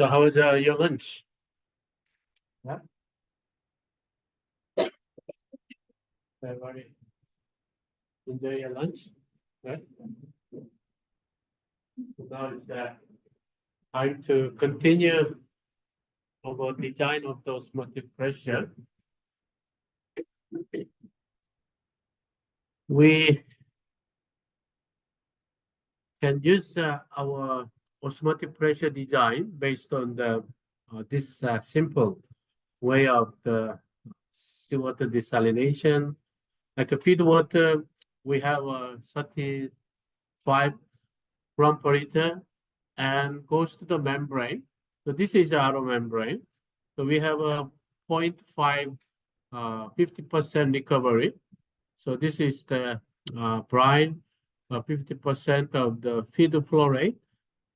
So how was your lunch? Yeah. Everybody enjoy your lunch, right? So now it's time to continue our design of the osmotic pressure. We can use our osmotic pressure design based on the this simple way of the seawater desalination. Like a feed water, we have a 35 gram per liter and goes to the membrane. So this is our membrane. So we have a 0.5 50% recovery. So this is the brine, 50% of the feed flow rate,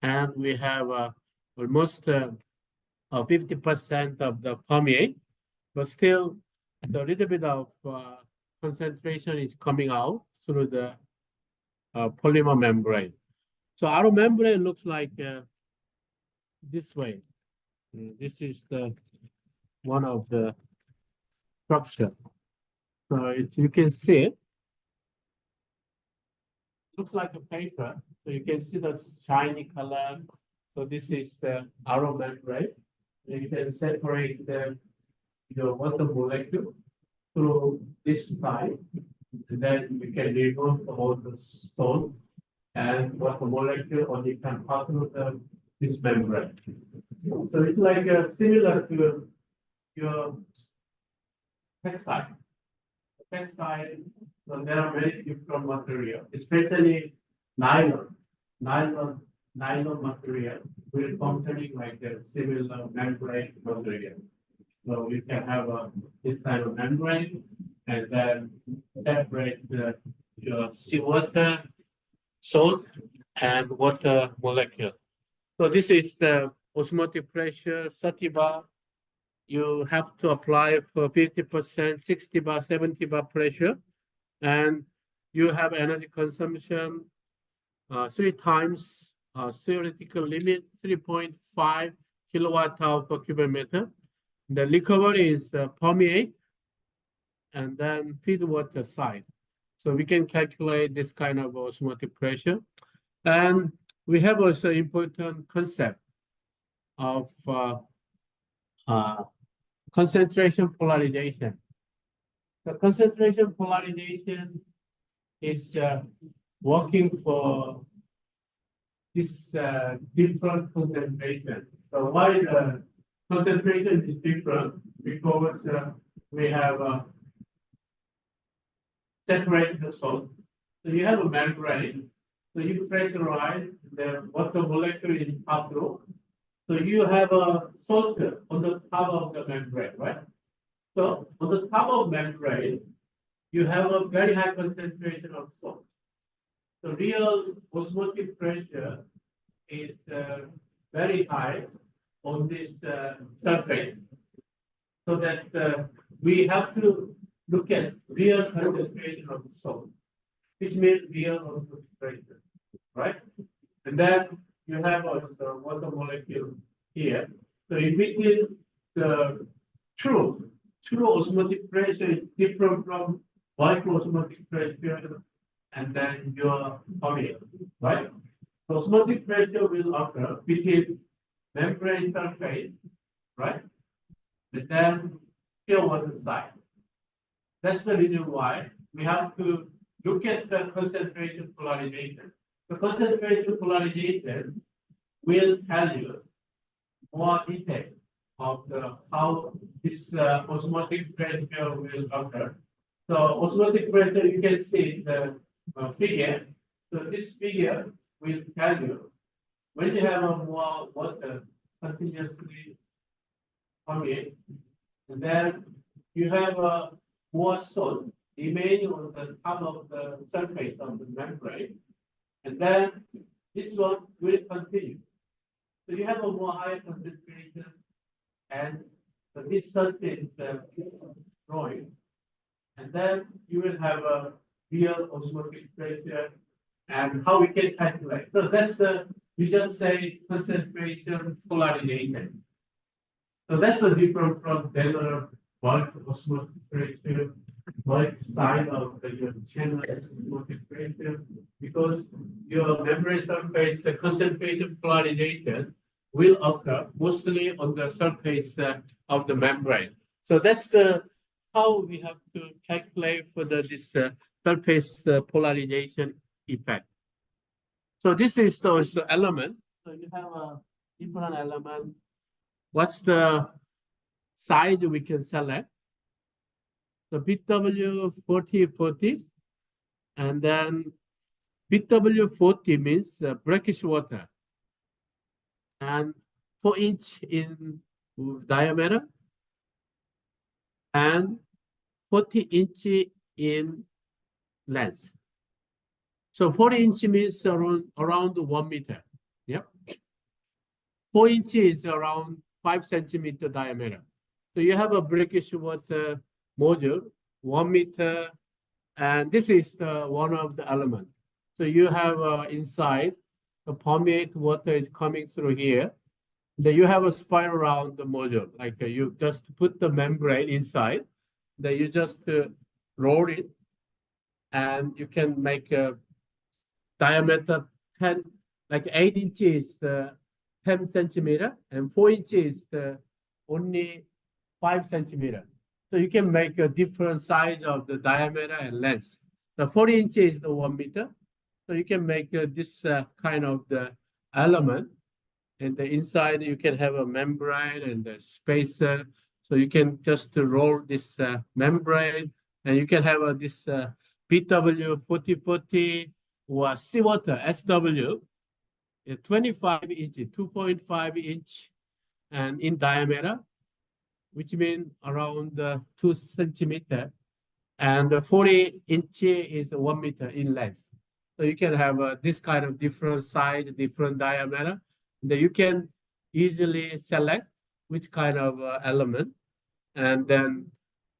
and we have almost 50% of the permeate, but still a little bit of concentration is coming out through the polymer membrane. So our membrane looks like this way. This is the one of the structure. So you can see it. Looks like a paper. So you can see the shiny color. So this is the arrow membrane. You can separate your water molecule through this pipe. And then you can remove all the stone and water molecule only can pass through this membrane. So it's like similar to your textile. Textile, so there are many different materials, especially nylon material will functioning like a similar membrane material. So you can have this kind of membrane and then separate your seawater, salt, and water molecule. So this is the osmotic pressure 30 bar. You have to apply for 50%, 60 bar, 70 bar pressure, and you have energy consumption 3 times theoretical limit, 3.5 kilowatt hour per cubic meter. The recovery is permeate and then feed water side. So we can calculate this kind of osmotic pressure. And we have also important concept of concentration polarization. The concentration polarization is working for this different concentration. So why the concentration is different? Because we have separated the salt. So you have a membrane. So you pressurize the water molecule in half through. So you have a salt on the top of the membrane, right? So on the top of membrane, you have a very high concentration of salt. So real osmotic pressure is very high on this surface. So that we have to look at real concentration of salt, which means real osmotic pressure, right? And then you have also water molecule here. So in between the true osmotic pressure is different from micro osmotic pressure and then your permeate, right? So osmotic pressure will occur between membrane surface, right? And then pure water side. That's the reason why we have to look at the concentration polarization. The concentration polarization will tell you more detail of how this osmotic pressure will occur. So osmotic pressure, you can see the figure. So this figure will tell you when you have a more water continuously permeate, and then you have a more salt remaining on the top of the surface of the membrane, and then this one will continue. So you have a more higher concentration, and this surface is growing, and then you will have a real osmotic pressure, and how we can calculate. So that's the You just say concentration polarization. So that's the difference from regular bulk osmotic pressure, bulk side of your channel osmotic pressure, because your membrane surface concentration polarization will occur mostly on the surface of the membrane. So that's the how we have to calculate for this surface polarization effect. So this is those element. So you have a different element. What's the side we can select? So BW 4040, and then BW 40 means brackish water, and 4-inch in diameter, and 40-inch in length. So 40-inch means around 1 meter. Yep. 4-inch is around 5 centimeter diameter. So you have a brackish water module, 1 meter, and this is one of the elements. So you have inside the permeate water is coming through here. Then you have a spiral around the module, like you just put the membrane inside. Then you just roll it, and you can make a diameter 10, like 8 inches, 10 centimeter, and 4 inches, only 5 centimeter. So you can make a different size of the diameter and length. The 40 inches is the 1 meter. So you can make this kind of the element. And the inside you can have a membrane and the spacer. So you can just roll this membrane, and you can have this BW 4040 or seawater SW, 25 inch, 2.5 inch, and in diameter, which means around 2 centimeter, and 40 inch is 1 meter in length. So you can have this kind of different size, different diameter. Then you can easily select which kind of element, and then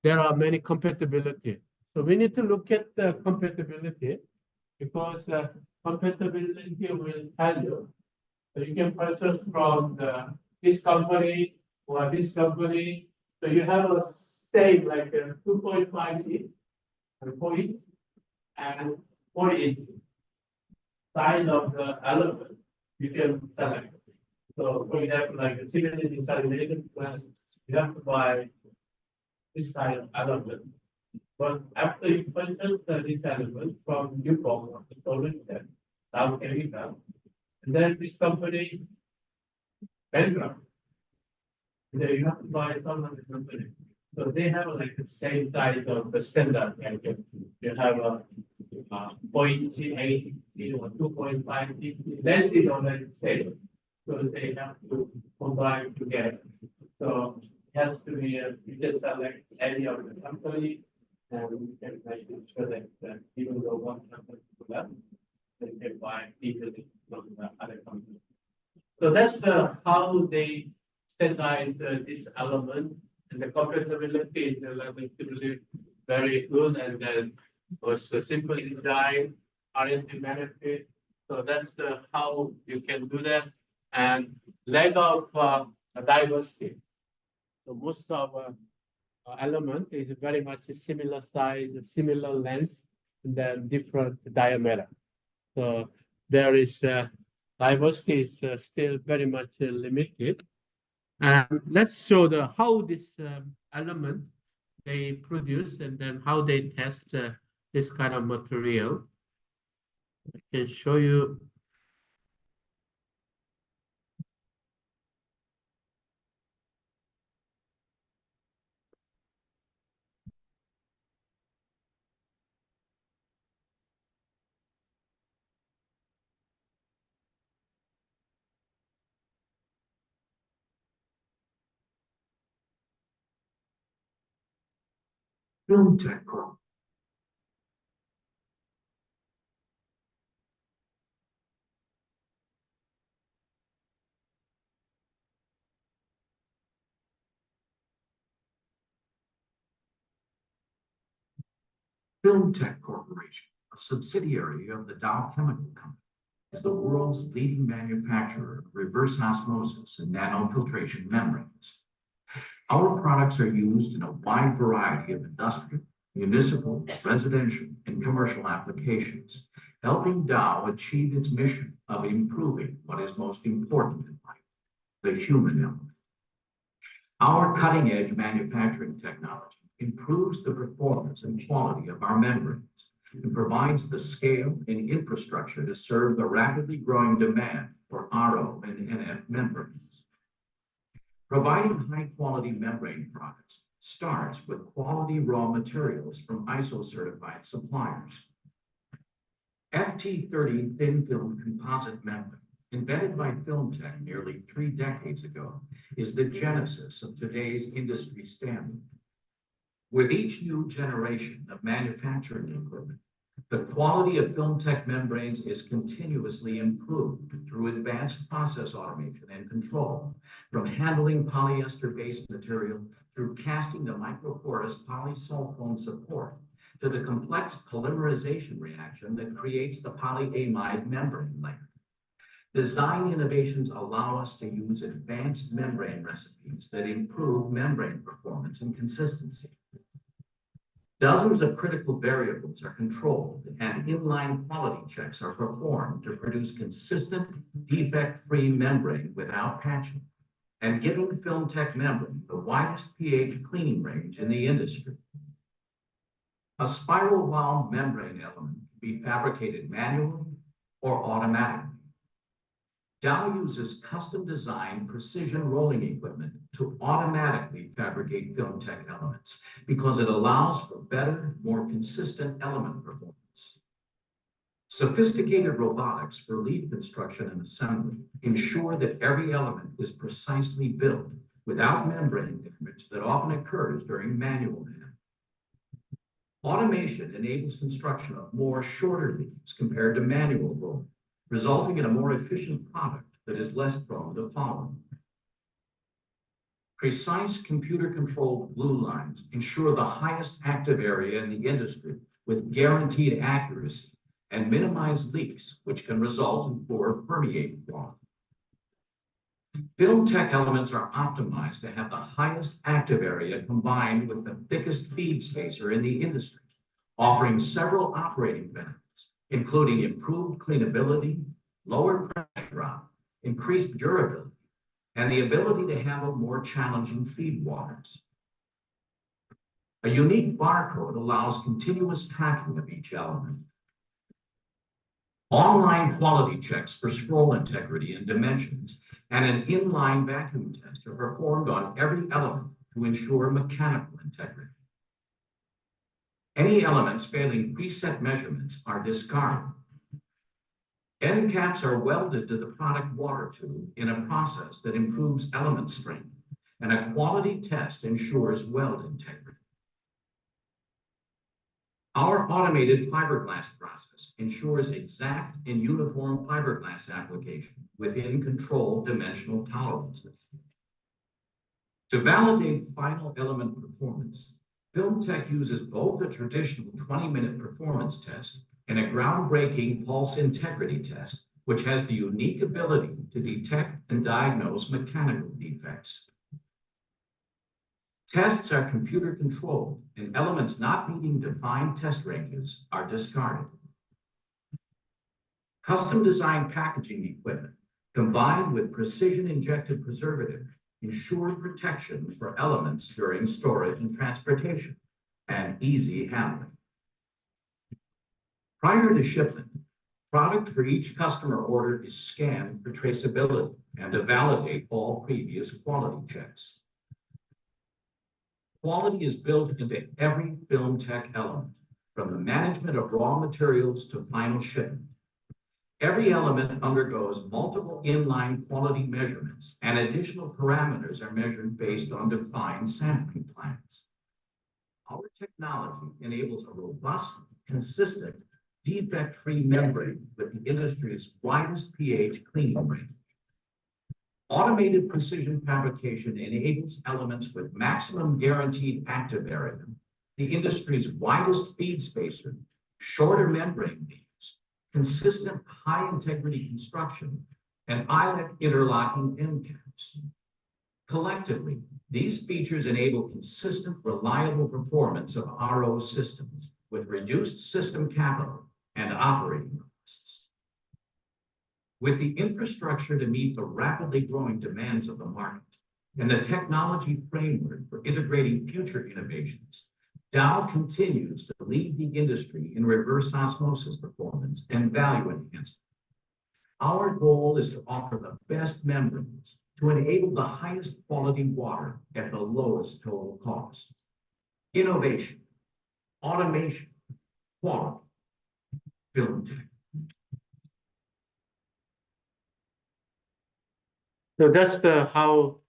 there are many compatibility. So we need to look at the compatibility, because compatibility will tell you. So you can purchase from this company or this company. So you have a same like 2.5 inch and 4 inch and 40 inch size of the element you can select. So for example, like a typically desalination plant, you have to buy this kind of element. But after you purchase this element from Yukon or the solution, South Africa, and then this company bankrupt, then you have to buy some of the company. So they have like the same size of the standard. Like you have a 0.8 or 2.5, lens is already the same. So they have to combine together. So it has to be you can select any of the company, and you can make sure that even though one company is left, they can buy easily from the other company. So that's how they standardize this element, and the compatibility is relatively very good, and then was a simple design, R&D benefit. So that's how you can do that, and lack of diversity. So most of element is very much a similar size, similar length, and then different diameter. So there is diversity is still very much limited. And let's show how this element they produce, and then how they test this kind of material. I can show you. Film Tech Group. Film Tech Corporation, a subsidiary of the Dow Chemical Company, is the world's leading manufacturer of reverse osmosis and nanofiltration membranes. Our products are used in a wide variety of industrial, municipal, residential, and commercial applications, helping Dow achieve its mission of improving what is most important in life, the human element. Our cutting-edge manufacturing technology improves the performance and quality of our membranes and provides the scale and infrastructure to serve the rapidly growing demand for RO and NF membranes. Providing high-quality membrane products starts with quality raw materials from ISO-certified suppliers. FT30 thin-film composite membrane, invented by FilmTech nearly 3 decades ago, is the genesis of today's industry standard. With each new generation of manufacturing equipment, the quality of FilmTech membranes is continuously improved through advanced process automation and control, from handling polyester-based material through casting the microporous polysulfone support to the complex polymerization reaction that creates the polyamide membrane layer. Design innovations allow us to use advanced membrane recipes that improve membrane performance and consistency. Dozens of critical variables are controlled and inline quality checks are performed to produce consistent, defect-free membrane without patching, and giving FilmTech membrane the widest pH cleaning range in the industry. A spiral wound membrane element can be fabricated manually or automatically. Dow uses custom-designed precision rolling equipment to automatically fabricate FilmTech elements because it allows for better, more consistent element performance. Sophisticated robotics for leaf construction and assembly ensure that every element is precisely built without membrane damage that often occurs during manual handling. Automation enables construction of more shorter leaves compared to manual rolling, resulting in a more efficient product that is less prone to fouling. Precise computer-controlled blue lines ensure the highest active area in the industry with guaranteed accuracy and minimize leaks, which can result in poor permeate quality. FilmTech elements are optimized to have the highest active area combined with the thickest feed spacer in the industry, offering several operating benefits, including improved cleanability, lower pressure drop, increased durability, and the ability to handle more challenging feed waters. A unique barcode allows continuous tracking of each element. Online quality checks for scroll integrity and dimensions and an inline vacuum test are performed on every element to ensure mechanical integrity. Any elements failing preset measurements are discarded. End caps are welded to the product water tube in a process that improves element strength, and a quality test ensures weld integrity. Our automated fiberglass process ensures exact and uniform fiberglass application within controlled dimensional tolerances. To validate final element performance, FilmTech uses both a traditional 20-minute performance test and a groundbreaking pulse integrity test, which has the unique ability to detect and diagnose mechanical defects. Tests are computer controlled, and elements not meeting defined test ranges are discarded. Custom designed packaging equipment combined with precision injected preservative ensure protection for elements during storage and transportation and easy handling. Prior to shipment, product for each customer order is scanned for traceability and to validate all previous quality checks. Quality is built into every FilmTech element, from the management of raw materials to final shipment. Every element undergoes multiple inline quality measurements, and additional parameters are measured based on defined sampling plans. Our technology enables a robust, consistent, defect-free membrane with the industry's widest pH cleaning range. Automated precision fabrication enables elements with maximum guaranteed active area, the industry's widest feed spacer, shorter membrane beams, consistent high-integrity construction, and eyelet interlocking end caps. Collectively, these features enable consistent, reliable performance of RO systems with reduced system capital and operating costs. With the infrastructure to meet the rapidly growing demands of the market and the technology framework for integrating future innovations, Dow continues to lead the industry in reverse osmosis performance and value enhancement. Our goal is to offer the best membranes to enable the highest quality water at the lowest total cost. Innovation, automation, quality, film tech. So that's the how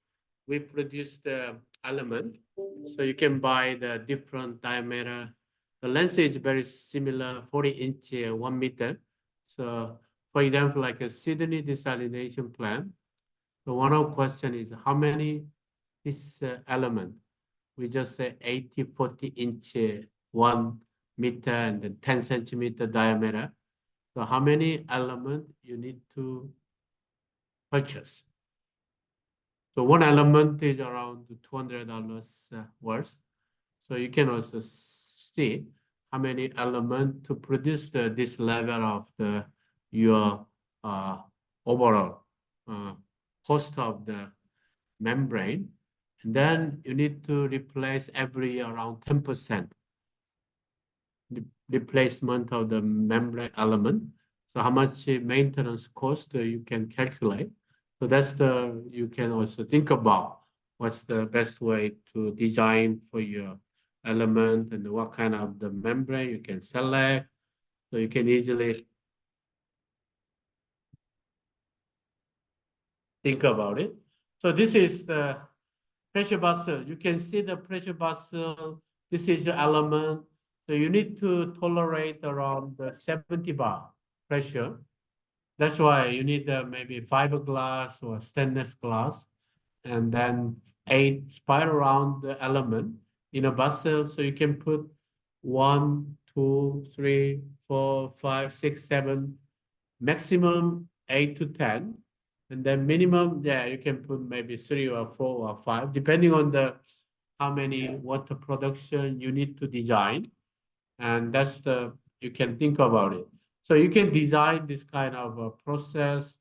we produce the element. So you can buy the different diameter. The length is very similar, 40-inch, 1 meter. So for example, like a Sydney desalination plant. So one of the question is how many this element? We just say 40-inch, 1 meter and then 10 centimeter diameter. So how many element you need to purchase? So one element is around $200 worth. So you can also see how many elements to produce this level of your overall cost of the membrane. And then you need to replace every year around 10% replacement of the membrane element. So how much maintenance cost you can calculate. So that's you can also think about what's the best way to design for your element and what kind of the membrane you can select. So you can easily think about it. So this is the pressure vessel. You can see the pressure vessel. This is your element. So you need to tolerate around the 70 bar pressure. That's why you need maybe fiberglass or stainless glass, and then 8 spiral round the element in a vessel. So you can put 1, 2, 3, 4, 5, 6, 7, maximum 8 to 10. And then minimum, yeah, you can put maybe 3 or 4 or 5, depending on how many water production you need to design. And that's you can think about it. So you can design this kind of a process,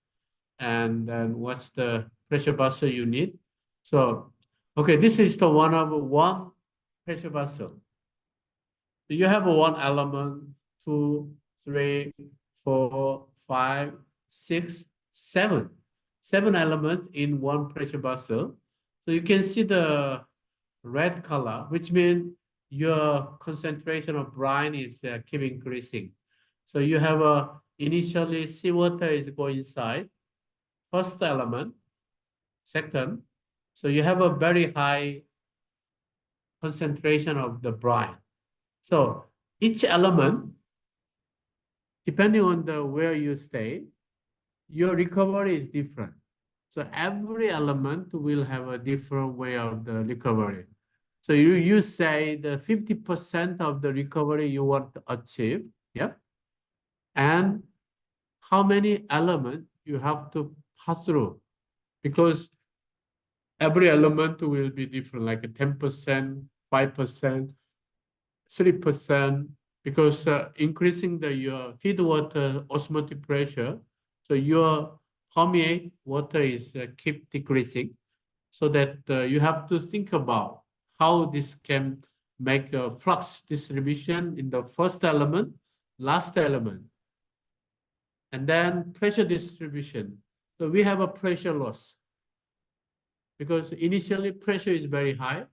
and then what's the pressure vessel you need. So, okay, this is the one pressure vessel. So you have one element, 2, 3, 4, 5, 6, 7. 7 elements in one pressure vessel. So you can see the red color, which means your concentration of brine is keep increasing. So you have initially seawater is going inside, first element, second. So you have a very high concentration of the brine. So each element, depending on where you stay, your recovery is different. So every element will have a different way of the recovery. So you say the 50% of the recovery you want to achieve, yeah? And how many elements you have to pass through, because every element will be different, like 10%, 5%, 3%, because increasing your feed water osmotic pressure, so your permeate water is keep decreasing, so that you have to think about how this can make a flux distribution in the first element, last element. And then pressure distribution. So we have a pressure loss because initially pressure is very high,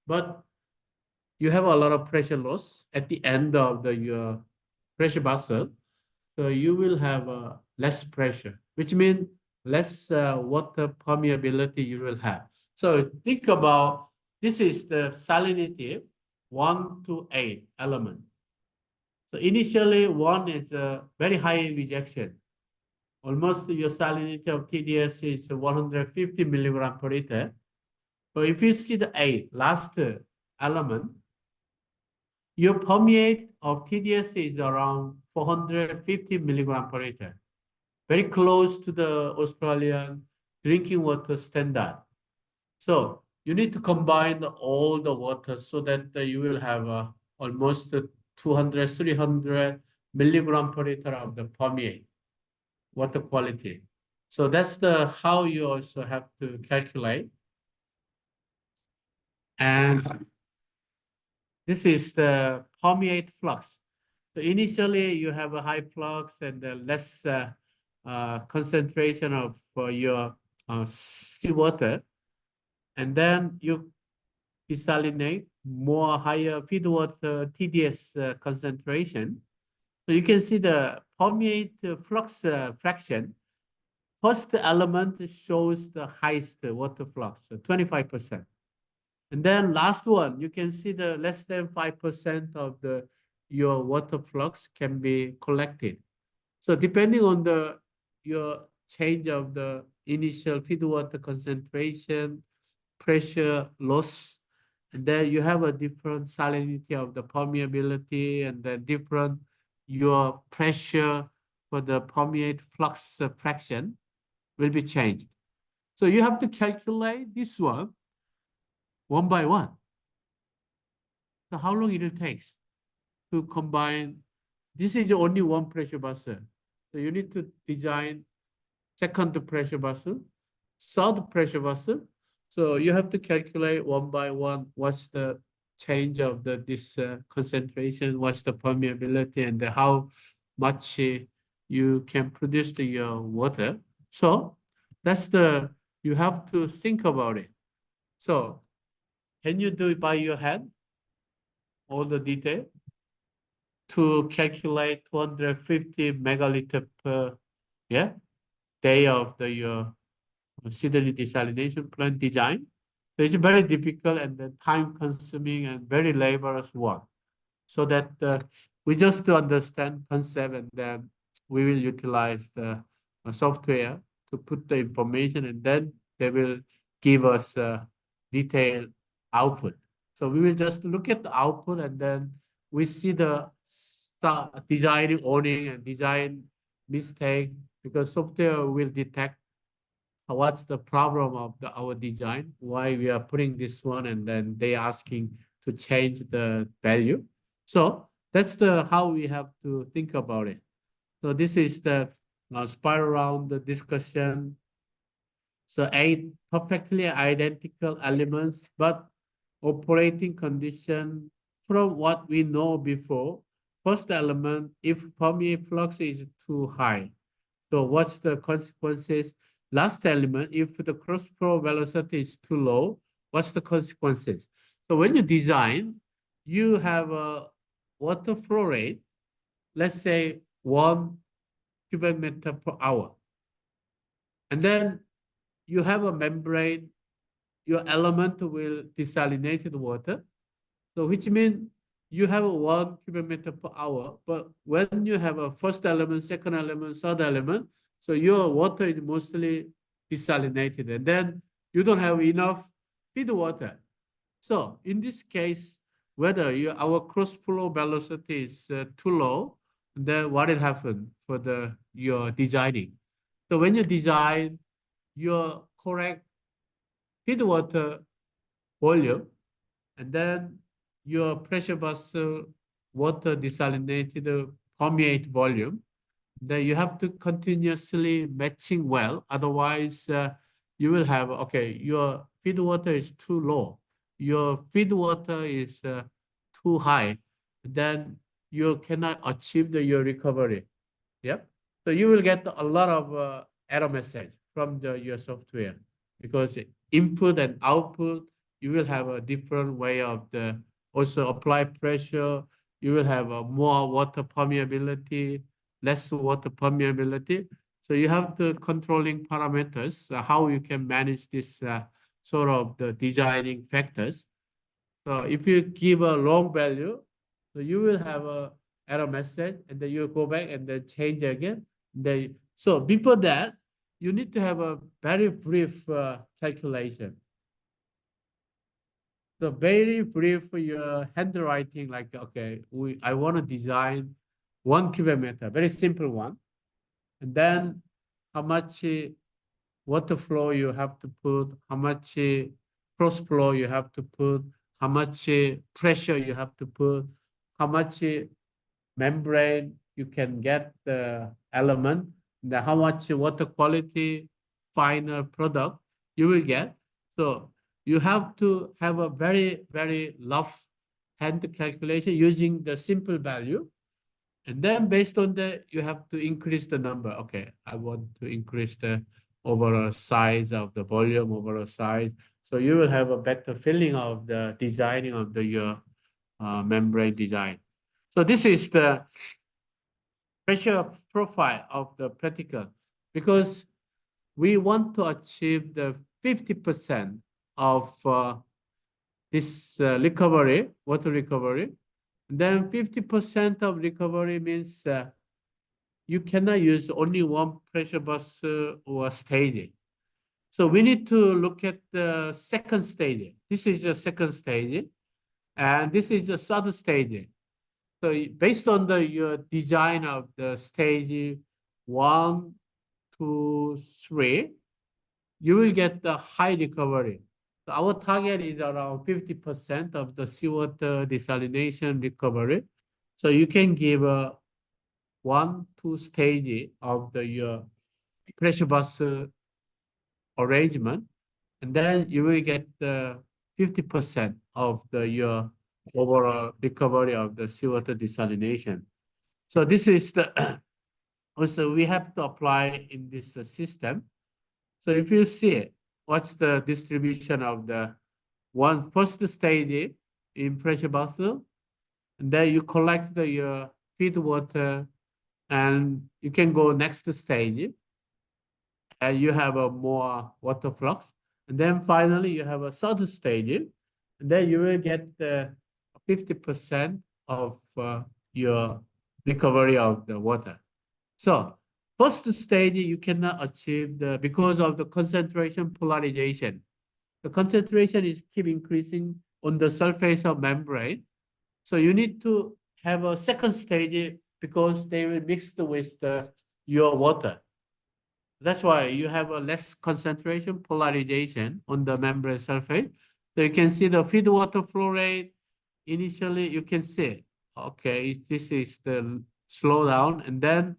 but you have a lot of pressure loss at the end of your pressure vessel. So you will have less pressure, which means less water permeability you will have. So think about, this is the salinity 1 to 8 element. So initially 1 is a very high rejection. Almost your salinity of TDS is 150 milligram per liter. So if you see the 8, last element, your permeate of TDS is around 450 milligram per liter, very close to the Australian drinking water standard. So you need to combine all the water so that you will have almost 200, 300 milligram per liter of the permeate water quality. So that's the how you also have to calculate. And this is the permeate flux. So initially you have a high flux and less concentration of your seawater, and then you desalinate more higher feedwater TDS concentration. So you can see the permeate flux fraction. First element shows the highest water flux, 25%. And then last one, you can see the less than 5% of your water flux can be collected. So depending on your change of the initial feed water concentration, pressure loss, and then you have a different salinity of the permeability, and then different your pressure for the permeate flux fraction will be changed. So you have to calculate this one by one. So how long it will take to combine? This is only one pressure vessel. So you need to design second pressure vessel, third pressure vessel. So you have to calculate one by one what's the change of this concentration, what's the permeability, and how much you can produce your water. So that's you have to think about it. So can you do it by your hand, all the detail, to calculate 250 megaliter per day of your Sydney desalination plant design? So it's very difficult and then time consuming and very laborious work. So that we just to understand concept, and then we will utilize the software to put the information, and then they will give us a detailed output. So we will just look at the output, and then we see the designing, owning, and design mistake, because software will detect what's the problem of our design, why we are putting this one, and then they asking to change the value. So that's how we have to think about it. So this is the spiral round discussion. So 8 perfectly identical elements, but operating condition from what we know before. First element, if permeate flux is too high, so what's the consequences? Last element, if the cross flow velocity is too low, what's the consequences? So when you design, you have a water flow rate, let's say 1 cubic meter per hour. And then you have a membrane, your element will desalinate the water. So which means you have 1 cubic meter per hour, but when you have a first element, second element, third element, so your water is mostly desalinated, and then you don't have enough feed water. So in this case, whether our cross flow velocity is too low, then what will happen for your designing? So when you design your correct feed water volume, and then your pressure vessel water desalinated permeate volume, then you have to continuously matching well. Otherwise, you will have, okay, your feed water is too low, your feed water is too high, then you cannot achieve your recovery. Yep. So you will get a lot of error message from your software, because input and output, you will have a different way of also apply pressure. You will have a more water permeability, less water permeability. So you have the controlling parameters, how you can manage this sort of the designing factors. So if you give a long value, so you will have a error message, and then you go back and then change again. So before that, you need to have a very brief calculation. So very brief your handwriting, like, okay, I want to design 1 cubic meter, very simple one. And then how much water flow you have to put, how much cross flow you have to put, how much pressure you have to put, how much membrane you can get the element, then how much water quality final product you will get. So you have to have a very, very rough hand calculation using the simple value. And then based on that, you have to increase the number. Okay, I want to increase the overall size of the volume, overall size. So you will have a better feeling of the designing of the your membrane design. So this is the pressure profile of the practical, because we want to achieve the 50% of this recovery, water recovery. Then 50% of recovery means you cannot use only one pressure vessel or staging. So we need to look at the second staging. This is the second staging, and this is the third staging. So based on your design of the stage 1, 2, 3, you will get the high recovery. So our target is around 50% of the seawater desalination recovery. So you can give a 1, 2 stage of your pressure vessel arrangement, and then you will get the 50% of your overall recovery of the seawater desalination. So this is the also we have to apply in this system. So if you see what's the distribution of the first stage in pressure vessel, and then you collect your feed water, and you can go next stage, and you have a more water flux. And then finally you have a third stage, and then you will get the 50% of your recovery of the water. So first stage you cannot achieve because of the concentration polarization. The concentration is keep increasing on the surface of membrane. So you need to have a second stage because they will mix with your water. That's why you have a less concentration polarization on the membrane surface. So you can see the feed water flow rate. Initially, you can see, okay, this is the slowdown, and then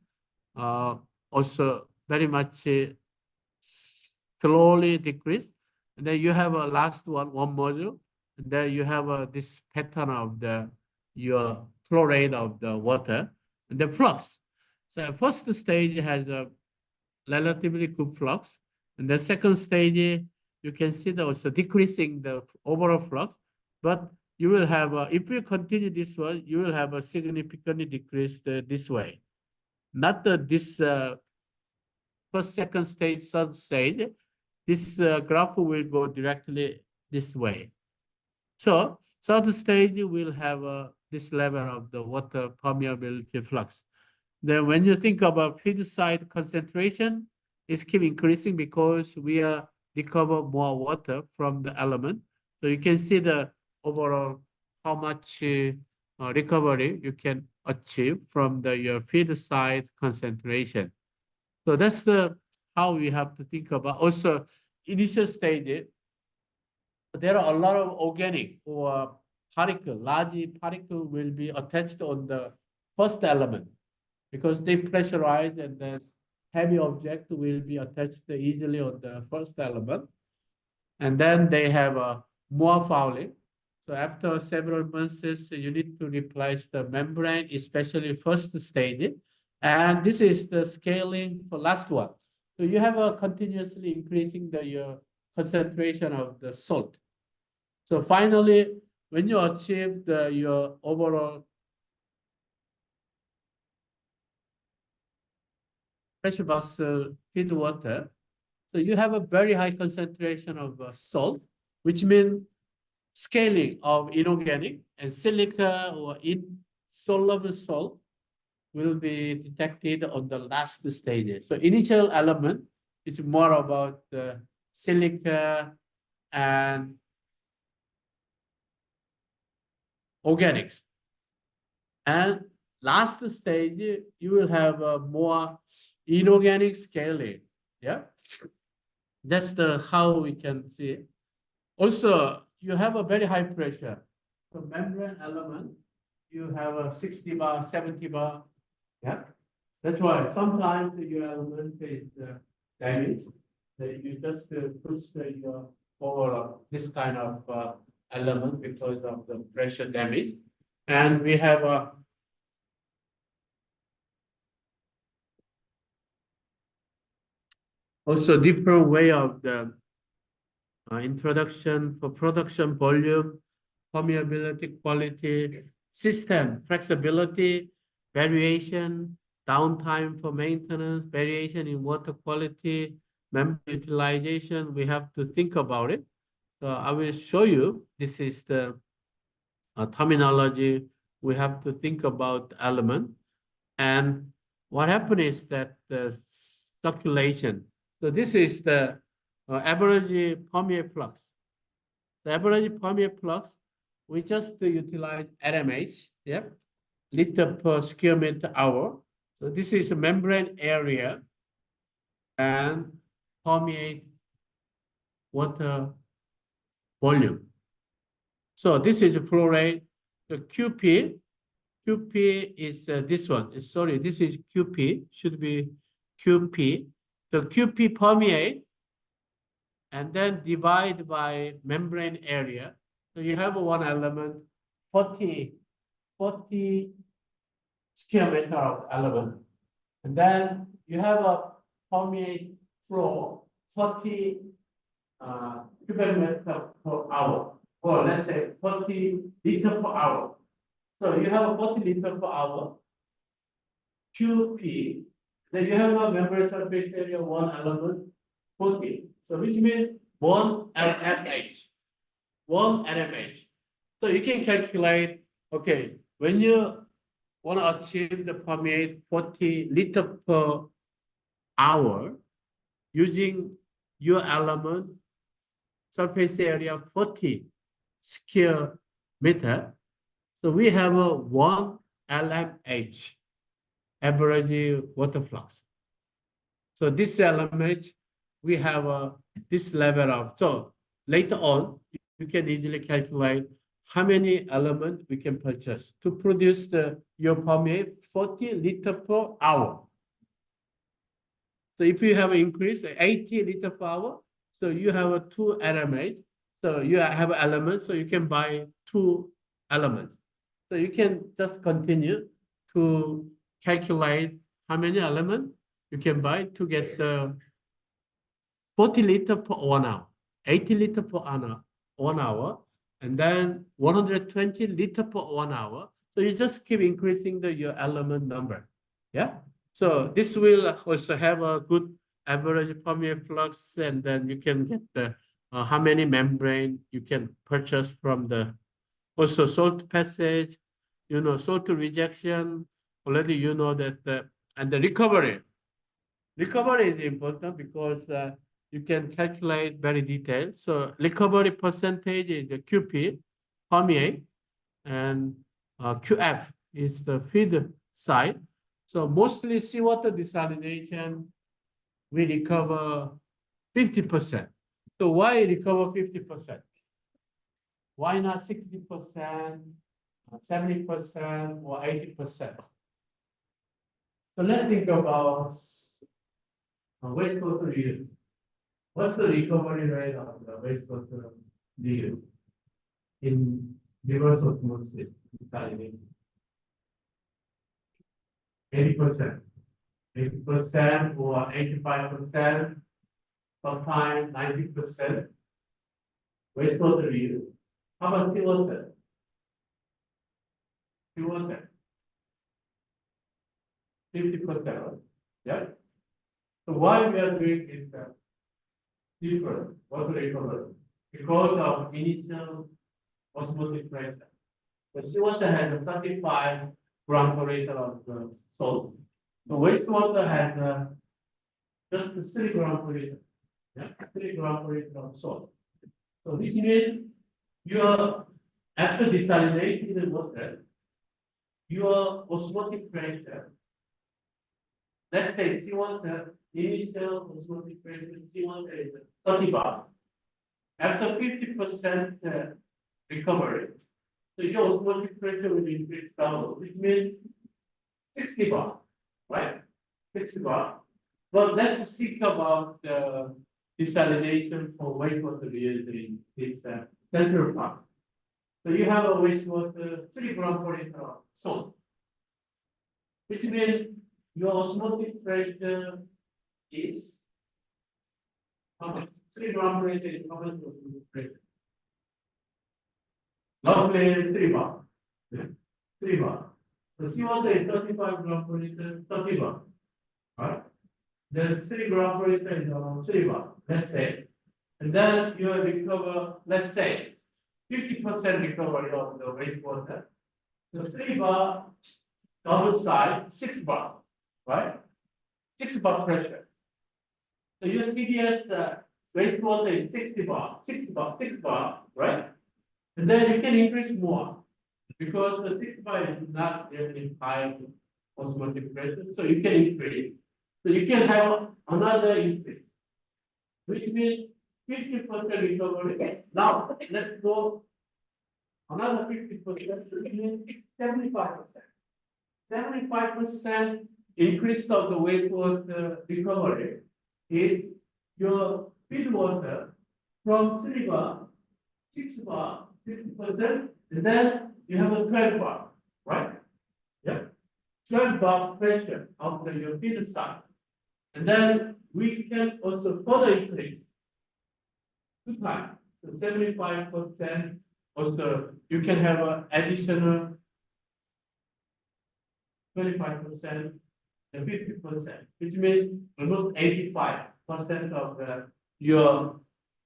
also very much slowly decrease. And then you have a last one module, and then you have this pattern of your flow rate of the water and the flux. So first stage has a relatively good flux. And the second stage, you can see that also decreasing the overall flux, but you will have, if you continue this one, you will have a significantly decreased this way. Not this first, second stage, third stage. This graph will go directly this way. So third stage will have this level of the water permeability flux. Then when you think about feed side concentration, it's keep increasing because we are recover more water from the element. So you can see the overall how much recovery you can achieve from your feed side concentration. So that's how we have to think about. Also, initial stage, there are a lot of organic or large particle will be attached on the first element, because they pressurize, and then heavy object will be attached easily on the first element. And then they have more fouling. So after several months, you need to replace the membrane, especially first stage. And this is the scaling for last one. So you have a continuously increasing your concentration of the salt. So finally, when you achieve your overall pressure vessel feed water, so you have a very high concentration of salt, which means scaling of inorganic and silica or insoluble salt will be detected on the last stages. So initial element is more about the silica and organics. And last stage, you will have more inorganic scaling. Yeah. That's the how we can see it. Also, you have a very high pressure. So membrane element, you have a 60 bar, 70 bar. Yeah. That's why sometimes your element is damaged. That you just push your over this kind of element because of the pressure damage. And we have a also different way of the introduction for production volume, permeability, quality, system, flexibility, variation, downtime for maintenance, variation in water quality, member utilization. We have to think about it. So I will show you. This is the terminology. We have to think about element. And what happened is that the circulation. So this is the average permeable flux. The average permeable flux, we just utilize LMH, yeah, liter per square meter hour. So this is a membrane area and permeate water volume. So this is a flow rate. The QP is this one. Sorry, this is QP, should be QP. So QP permeate and then divide by membrane area. So you have one element, 40 square meter of element. And then you have a permeate flow, 40 cubic meter per hour, or let's say 40 liter per hour. So you have a 40 liter per hour, QP, then you have a membrane surface area, one element, 40. So which means one LMH, one LMH. So you can calculate, okay, when you want to achieve the permeate 40 liter per hour using your element surface area 40 square meter. So we have a 1 LMH, average water flux. So this LMH, we have this level of, so later on, you can easily calculate how many elements we can purchase to produce your permeate 40 liter per hour. So if you have an increase 80 liter per hour, so you have a 2 LMH. So you have an element, so you can buy 2 elements. So you can just continue to calculate how many elements you can buy to get the 40 liter per 1 hour, 80 liter per 1 hour, and then 120 liter per 1 hour. So you just keep increasing your element number. Yeah. So this will also have a good average permeable flux, and then you can get the how many membrane you can purchase from the also salt passage, salt rejection. Already you know that and the recovery. Recovery is important because you can calculate very detailed. So recovery percentage is the QP, permeate, and QF is the feed side. So mostly seawater desalination, we recover 50%. So why recover 50%? Why not 60%, 70%, or 80%? So let's think about wastewater reuse. What's the recovery rate of the wastewater reuse in reverse osmosis desalination? 80%. 80% or 85%, sometimes 90%. Wastewater reuse. How about seawater? Seawater. 50%, yeah. So why we are doing is different water recovery? Because of initial osmotic pressure. The seawater has a 35 gram per liter of salt. The wastewater has just 3 gram per liter. Yeah, 3 gram per liter of salt. So which means your after desalinating the water, your osmotic pressure, let's say seawater, initial osmotic pressure, seawater is 30 bar. After 50% recovery, so your osmotic pressure will increase double, which means 60 bar, right? 60 bar. But let's think about desalination for wastewater reuse in this central part. So you have a wastewater 3 gram per liter of salt, which means your osmotic pressure is how much? 3 gram per liter is how much osmotic pressure? Roughly 3 bar. 3 bar. So seawater is 35 gram per liter, 30 bar. Right? Then 3 gram per liter is around 3 bar, let's say. And then you recover, let's say, 50% recovery of the wastewater. So 3 bar double size, 6 bar, right? 6 bar pressure. So your TDS wastewater is 60 bar, 6 bar, right? And then you can increase more because the 6 bar is not really high osmotic pressure, so you can increase. So you can have another increase, which means 50% recovery. Now let's go another 50%, which means 75%. 75% increase of the wastewater recovery is your feed water from 3 bar, 6 bar, 50%, and then you have a 12 bar, right? Yeah. 12 bar pressure of your feed side. And then we can also further increase 2 times. So 75% also you can have an additional 25% and 50%, which means almost 85% of your,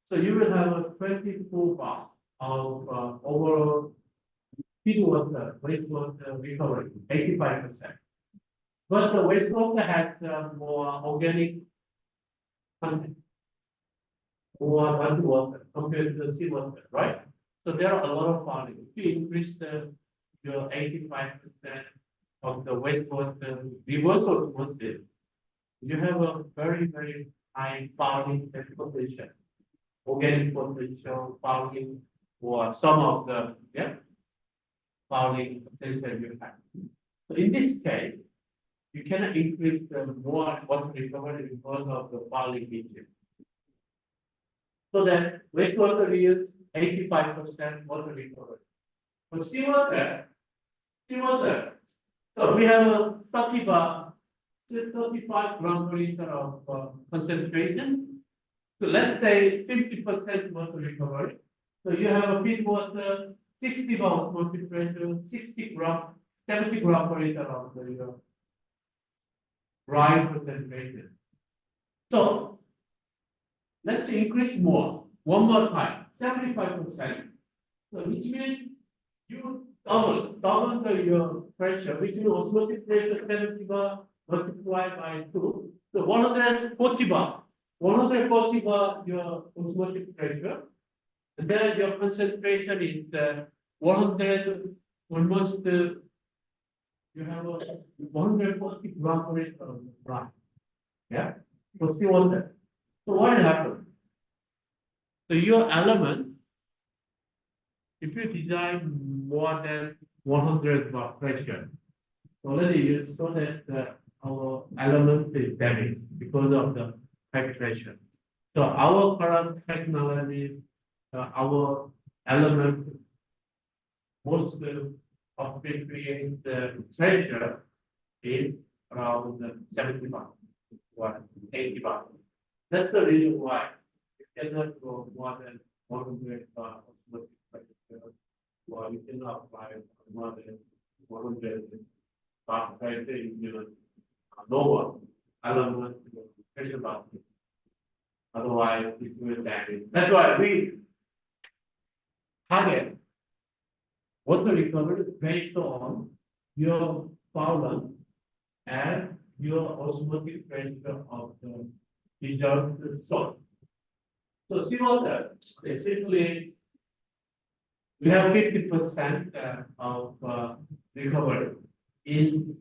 so you will have a 24 bars of overall feed water, wastewater recovery, 85%. But the wastewater has more organic content, more water compared to the seawater, right? So there are a lot of fouling. If you increase your 85% of the wastewater reverse osmosis, you have a very, very high fouling potential, organic potential, fouling, or some of the fouling potential you have. So in this case, you cannot increase the more water recovery because of the fouling issue. So that wastewater reuse 85% water recovery. For seawater, so we have a 35 gram per liter of concentration. So let's say 50% water recovery. So you have a feed water, 60 bar osmotic pressure, 70 gram per liter of the dry concentration. So let's increase more, one more time, 75%. So which means you double your pressure, which is osmotic pressure 70 bar multiplied by 2. So 140 bar your osmotic pressure. And then your concentration is 100, almost you have a 140 gram per liter of dry. Yeah, so seawater. So what happened? So your element, if you design more than 100 bar pressure, already you saw that our element is damaged because of the filtration. So our current technology, our element most of it create the pressure is around 70 bar, 80 bar. That's the reason why you cannot go more than 100 bar of pressure, or you cannot apply more than 100 bar pressure in your lower element pressure basket. Otherwise, it will damage. That's why we target water recovery based on your power and your osmotic pressure of the dissolved salt. So seawater basically we have 50% of recovery in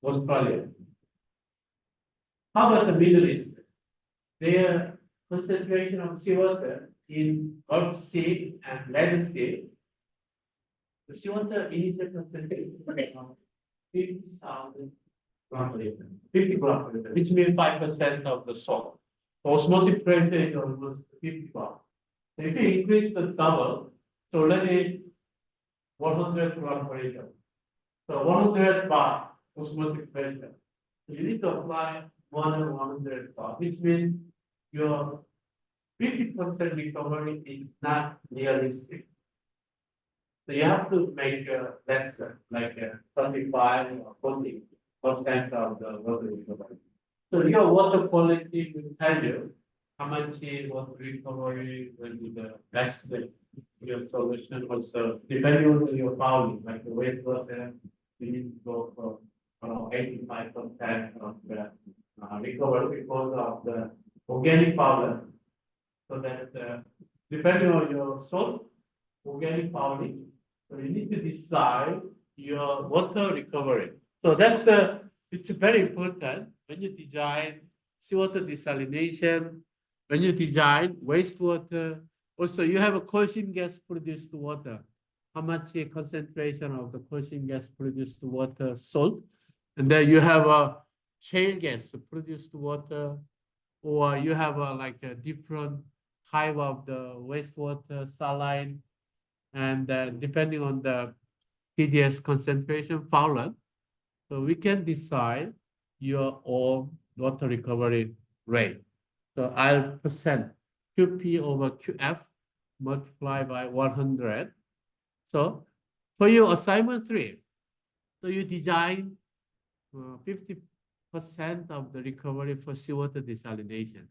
Australia. How about the Middle East? Their concentration of seawater in Gulf Sea and Red Sea, the seawater initial concentration of 50,000 gram per liter, 50 gram per liter, which means 5% of the salt. Osmotic pressure is almost 50 gram. So if you increase the double, so already 100 gram per liter. So 100 bar osmotic pressure. So you need to apply more than 100 bar, which means your 50% recovery is not realistic. So you have to make lesser, like 35 or 40% of the water recovery. So your water quality will tell you how much water recovery will be the best your solution. Also, depending on your fouling, like the wastewater, you need to go for 85% of the recovery because of the organic powder. So that depending on your salt, organic fouling, so you need to decide your water recovery. So it's very important when you design seawater desalination, when you design wastewater. Also, you have a coal seam gas produced water. How much concentration of the coal seam gas produced water salt, and then you have a shale gas produced water, or you have like a different type of the wastewater saline, and depending on the TDS concentration foulant, so we can decide your own water recovery rate. So I'll percent QP over QF multiplied by 100. So for your assignment 3, so you design 50% of the recovery for seawater desalination.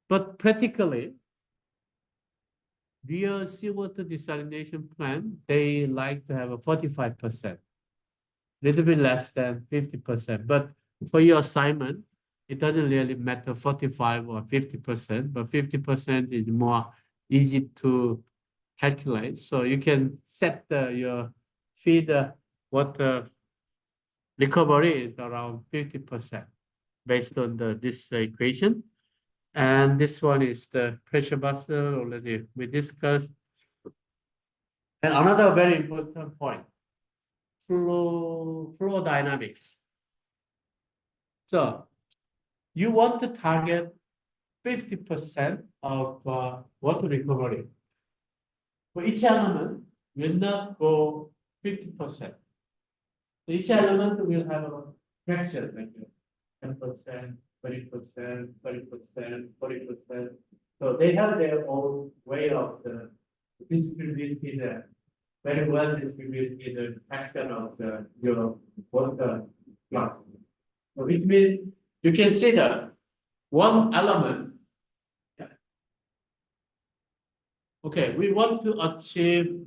But practically, real seawater desalination plant, they like to have a 45%, little bit less than 50%. But for your assignment, it doesn't really matter 45 or 50%, but 50% is more easy to calculate. So you can set your feed water recovery is around 50% based on this equation. And this one is the pressure vessel already we discussed. And another very important point, flow dynamics. So you want to target 50% of water recovery. For each element, will not go 50%. So each element will have a fraction like 10%, 20%, 30%, 40%. So they have their own way of distributed, very well distributed fraction of your water flux. So which means you can see that one element. Yeah. Okay, we want to achieve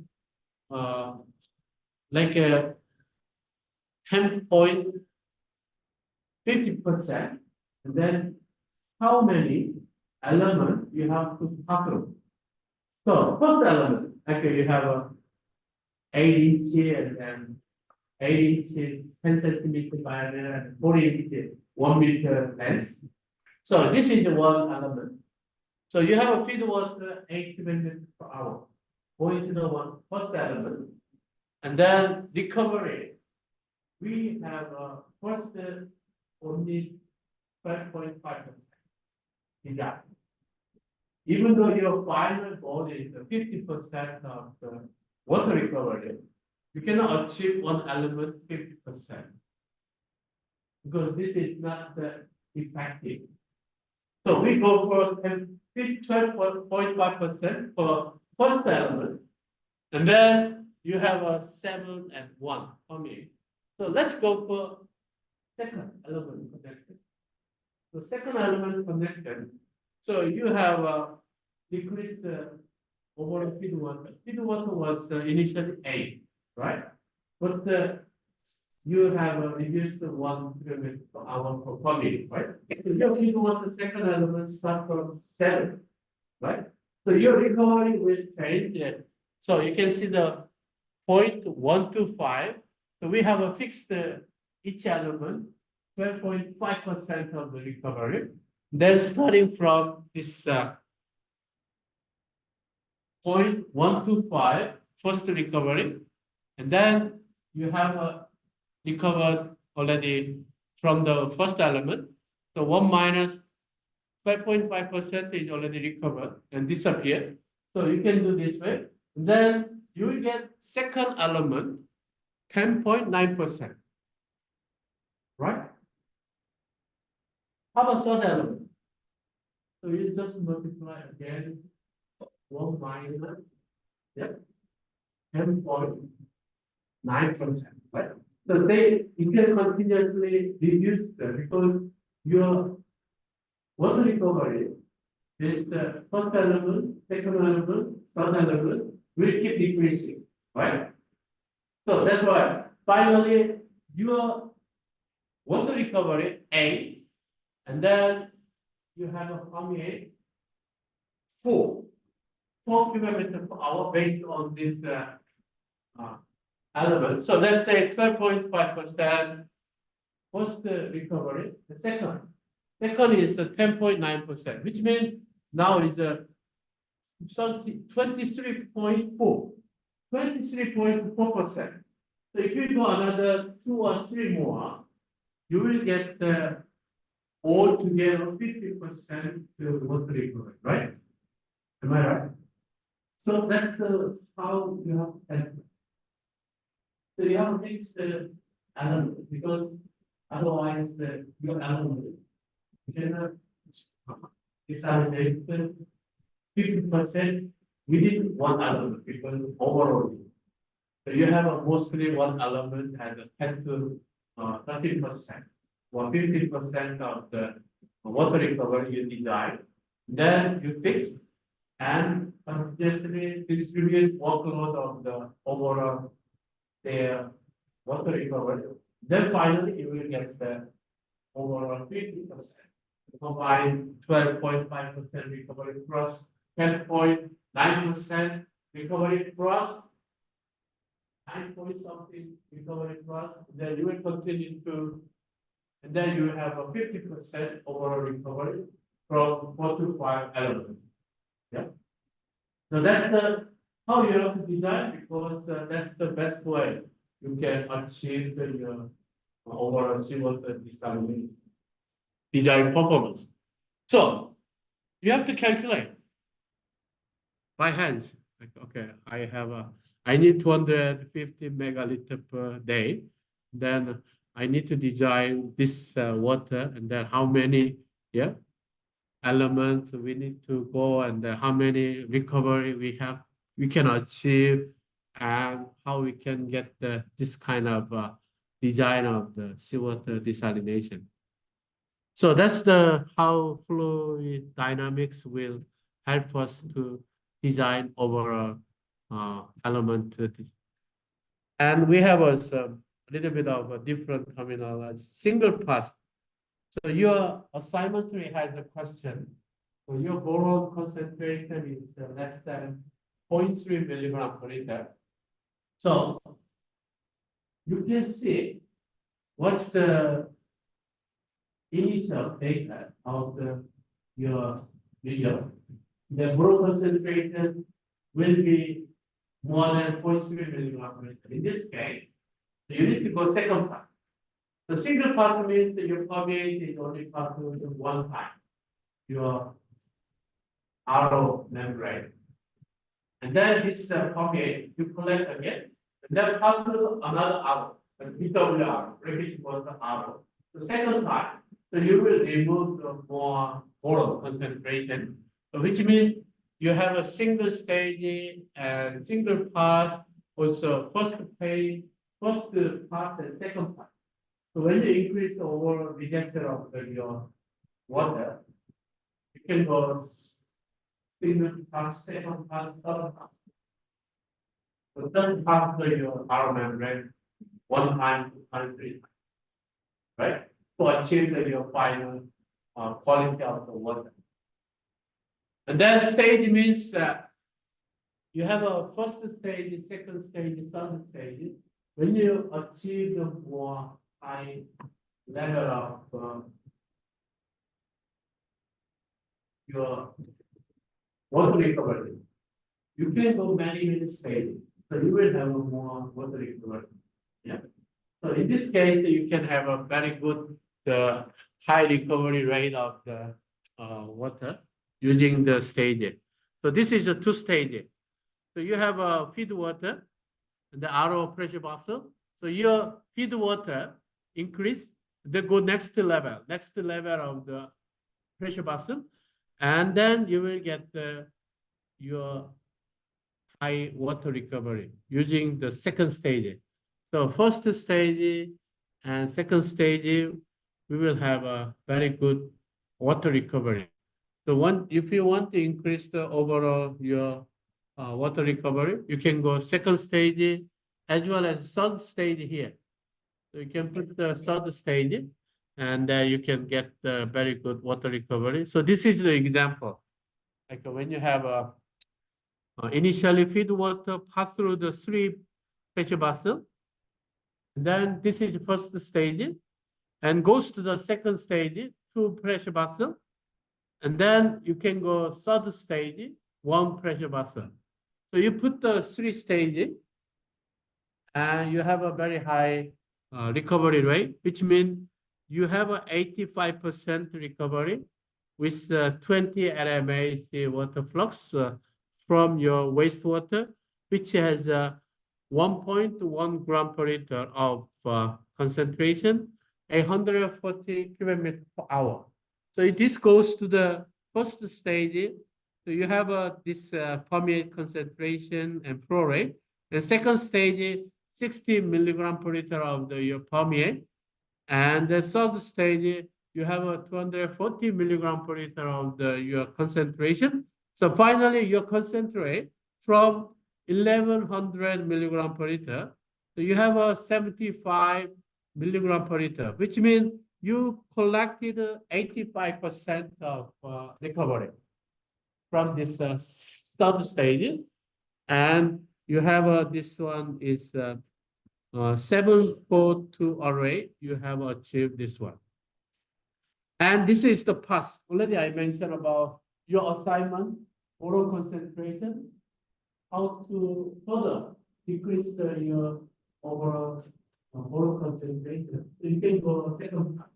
like a 10.50%, and then how many elements you have to tackle. So first element, actually you have a 8 inch and then 8 inch 10 centimeter diameter and 40 inch 1 meter length. So this is the one element. So you have a feed water 8 cubic meters per hour going to the first element, and then recovery. We have first only 5.5%. Even though your final goal is 50% of the water recovery, you cannot achieve one element 50% because this is not effective. So we go for 12.5% for first element, and then you have a 7 and 1 coming. So let's go for second element connection. So second element connection. So you have decreased overall feed water. Feed water was initially 8, right? But you have reduced 1 kilometer per hour per minute, right? So your feed water second element start from 7, right? So So your recovery will change. So you can see the 0.125. So we have a fixed each element, 12.5% of the recovery. Then starting from this 0.125 first recovery, and then you have recovered already from the first element. So 1 minus 5.5% is already recovered and disappeared. So you can do this way. Then you will get second element 10.9%. Right? How about third element? So you just multiply again 1 minus 10.9%. Right? So you can continuously reduce them because your water recovery is the first element, second element, third element will keep decreasing, right? So that's why finally your water recovery A, and then you have a permeate 4 cubic meter per hour based on this element. So let's say 12.5% first recovery. The second is 10.9%, which means now is 23.4%. So if you do another 2 or 3 more, you will get altogether 50% water recovery, right? Am I right? So that's how you have to. So you have to fix the element because otherwise your element cannot desalinate 50% within one element because overall. So you have mostly one element has a 10 to 30% or 50% of the water recovery you design. Then you fix and continuously distribute workload of the overall their water recovery. Then finally you will get the overall 50%. Combine 12.5% recovery plus 10.9% recovery plus 9 point something recovery plus, then you will continue to, and then you have a 50% overall recovery from 4 to 5 elements. Yeah. So that's how you have to design because that's the best way you can achieve your overall seawater design performance. So you have to calculate by hands. Like, okay, I need 250 megaliter per day. Then I need to design this water, and then how many elements we need to go, and how many recovery we can achieve, and how we can get this kind of design of the seawater desalination. So that's how fluid dynamics will help us to design overall element. And we have also a little bit of a different terminology, single pass. So your assignment has a question. So your boron concentration is less than 0.3 milligram per liter. So you can see what's the initial data of your video. The boron concentration will be more than 0.3 milligram per liter. In this case, you need to go second pass. The single pass means that your permeate is only passed one time, your RO membrane. And then this permeate you collect again, and then pass through another RO, and BWR, brackish water RO. The second time, so you will remove the more boron concentration, which means you have a single stage and single pass, also first pass and second pass. So when you increase the overall rejection of your water, you can go single pass, second pass, third pass. So third pass to your RO membrane 1 time, 2 times, 3 times, right? To achieve your final quality of the water. And then stage means that you have a first stage, second stage, third stage. When you achieve the more high level of your water recovery, you can go many stages. So you will have a more water recovery. Yeah. So in this case, you can have a very good high recovery rate of the water using the stage. So this is a two stage. So you have a feed water, the RO pressure vessel. So your feed water increase, they go next level of the pressure vessel, and then you will get your high water recovery using the second stage. So first stage and second stage, we will have a very good water recovery. So if you want to increase the overall your water recovery, you can go second stage as well as third stage here. So you can put the third stage, and you can get the very good water recovery. So this is the example. Like when you have a initially feed water pass through the three pressure vessel, then this is the first stage, and goes to the second stage, two pressure vessel, and then you can go third stage, one pressure vessel. So you put the three stages, and you have a very high recovery rate, which means you have a 85% recovery with 20 LMH water flux from your wastewater, which has 1.1 gram per liter of concentration, 140 cubic meter per hour. So this goes to the first stage. So you have this permeate concentration and flow rate. The second stage, 60 milligram per liter of your permeate. And the third stage, you have a 240 milligram per liter of your concentration. So finally, your concentrate from 1100 milligram per liter. So you have a 75 milligram per liter, which means you collected 85% of recovery from this third stage. And you have this one is 742 array, you have achieved this one. And this is the past. Already I mentioned about your assignment, oral concentration, how to further decrease your overall oral concentration. So you can go second part.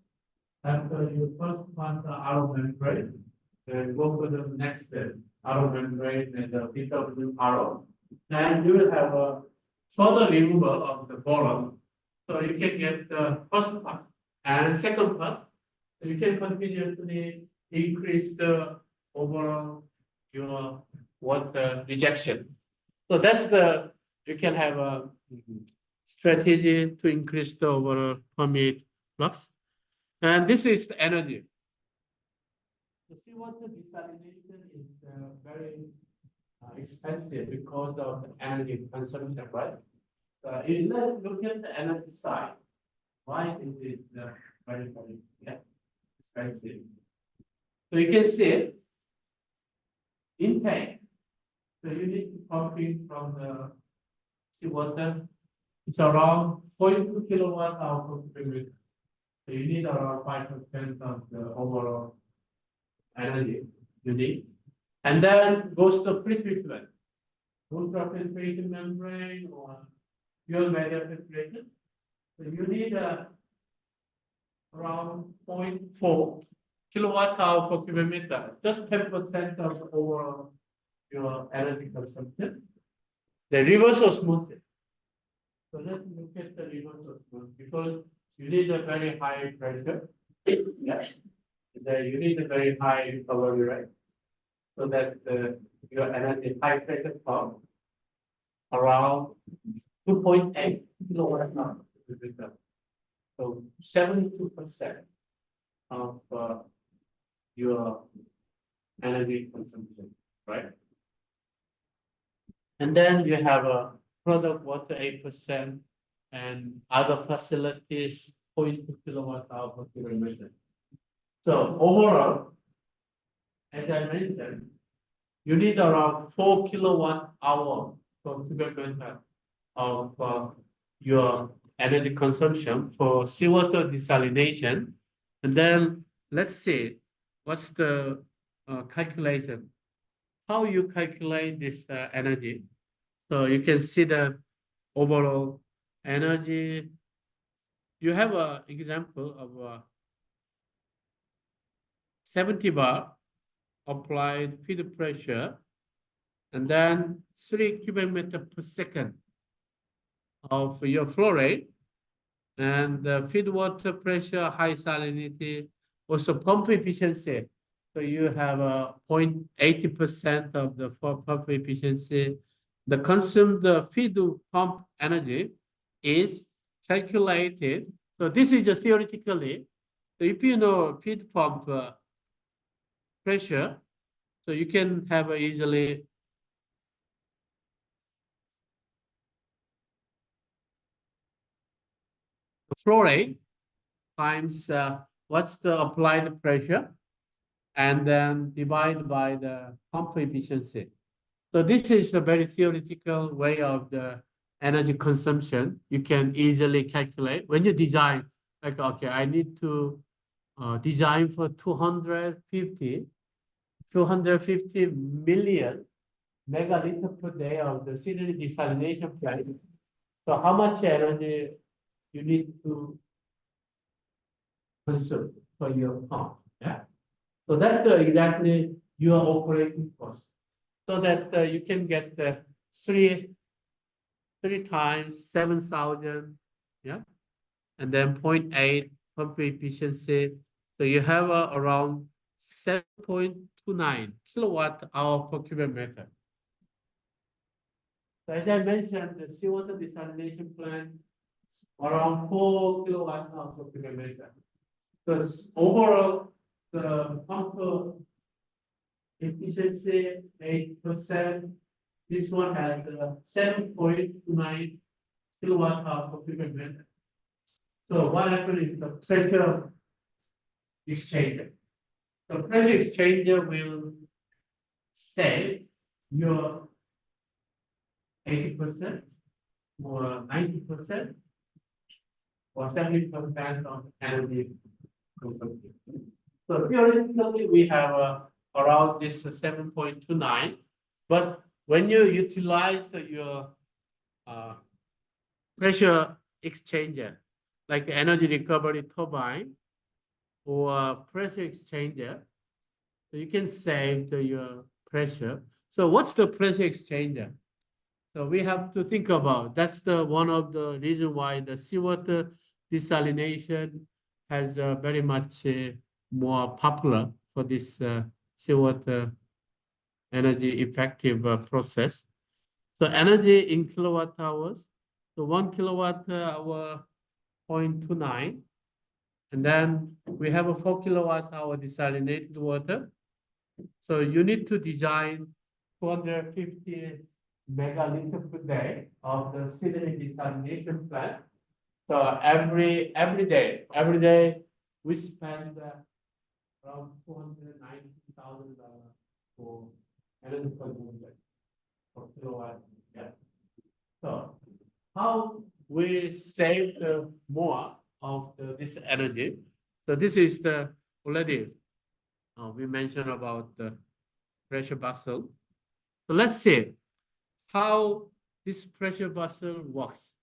After your first part, outer membrane, and go to the next step, outer membrane and the PWRO. And you will have a further removal of the boron. So you can get the first part and second part. So you can continuously increase the overall your water rejection. So that's you can have a strategy to increase the overall permeate flux. And this is the energy. The seawater desalination is very expensive because of the energy consumption, right? Let's look at the energy side. Why is it very expensive? So you can see intake. So you need to pump in from the seawater. It's around 0.2 kilowatt hour per cubic meter. So you need around 5% of the overall energy you need. And then goes to pretreatment, ultrafiltration membrane or pure media filtration. So you need around 0.4 kilowatt hour per cubic meter, just 10% of the overall your energy consumption. The reverse osmosis. So let's look at the reverse osmosis because you need a very high pressure. Yeah. You need a very high recovery rate so that your energy high pressure pump around 2.8 kilowatt hour. So 72% of your energy consumption, right? And then you have a product water 8% and other facilities 0.2 kilowatt hour per cubic meter. So overall, as I mentioned, you need around 4 kWh per cubic meter of your energy consumption for seawater desalination. And then let's see what's the calculation. How you calculate this energy. So you can see the overall energy. You have an example of 70 bar applied feed pressure and then 3 cubic meter per second of your flow rate and the feed water pressure, high salinity, also pump efficiency. So you have a 0.80% of the pump efficiency. The consumed feed pump energy is calculated. So this is just theoretically. So if you know feed pump pressure, so you can have easily flow rate times what's the applied pressure and then divide by the pump efficiency. So this is a very theoretical way of the energy consumption. You can easily calculate when you design, like, okay, I need to design for 250 million megaliter per day of the city desalination plant. So how much energy you need to consume for your pump? Yeah. So that's exactly your operating cost. So that you can get the three times 7,000, yeah, and then 0.8 pump efficiency. So you have around 7.29 kilowatt hour per cubic meter. So as I mentioned, the seawater desalination plant around 4 kilowatt hours per cubic meter. So overall, the pump efficiency 8%. This one has 7.29 kilowatt hour per cubic meter. So what happens is the pressure exchanger. The pressure exchanger will save your 80% or 90% or 70% of energy consumption. So theoretically, we have around this 7.29, but when you utilize your pressure exchanger, like energy recovery turbine or pressure exchanger, so you can save your pressure. So what's the pressure exchanger? So we have to think about, that's the one of the reason why the seawater desalination has very much more popular for this seawater energy effective process. So energy in kilowatt hours. So 1 kilowatt hour 0.29. And then we have a 4 kilowatt hour desalinated water. So you need to design 250 megaliter per day of the city desalination plant. So every day we spend around $290,000 for energy consumption for kilowatt. Yeah. So how we save more of this energy? So this is the already we mentioned about the pressure vessel. So let's see how this pressure vessel works.